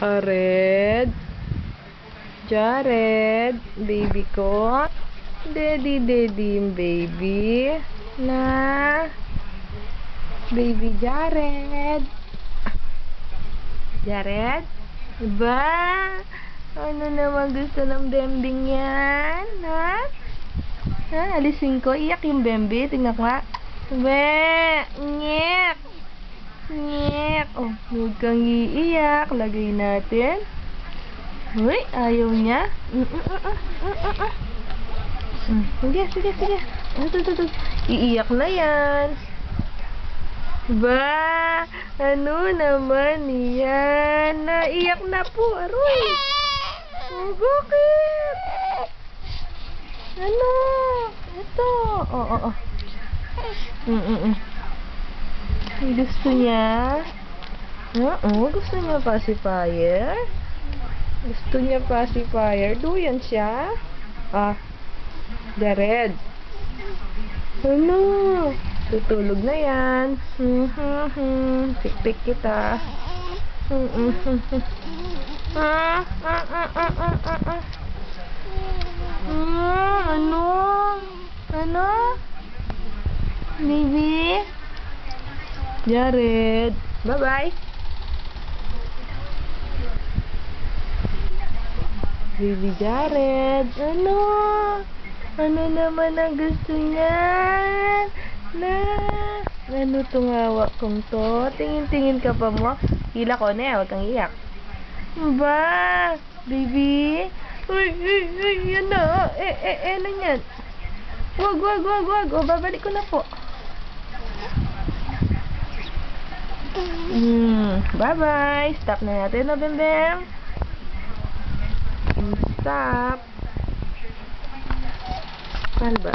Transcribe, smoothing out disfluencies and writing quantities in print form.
Jared. Jared. Baby ko. Daddy, daddy, baby. Na. Baby Jared. Jared? Ba? Ano naman gusto ng bembing yan? Ha? Ha? Alisin ko. Iyak yung bembi. Tingnan ko nga. Be! Ngek! Ngek! Oh, huwag kang iiyak. Lagay natin. Uy, ayaw niya. Sige, sige, sige. Iiyak na yan. Ba, ano naman yan? Naiyak na po, aroy. Oh, bakit? Ano? Ito. Oh. Gusto niya? Oo, gusto niya pacifier? Gusto niya pacifier? Duyan siya? Ah, Jared. Ano? Tutulog na yan. Pik-pik kita. Ano? Ano? Baby? Jared. Bye-bye. Baby Jared. Ano? Ano naman ang gusto niya? Na, ano itong hawak kong to? Tingin-tingin ka pa mo? Hila ko na yan, huwag kang iyak. Ba? Baby? Uy, yan na. Ano yan? Wag. O, babalik ko na po. Bye-bye. Stop na natin, no, Bembem? Stop. Paano ba?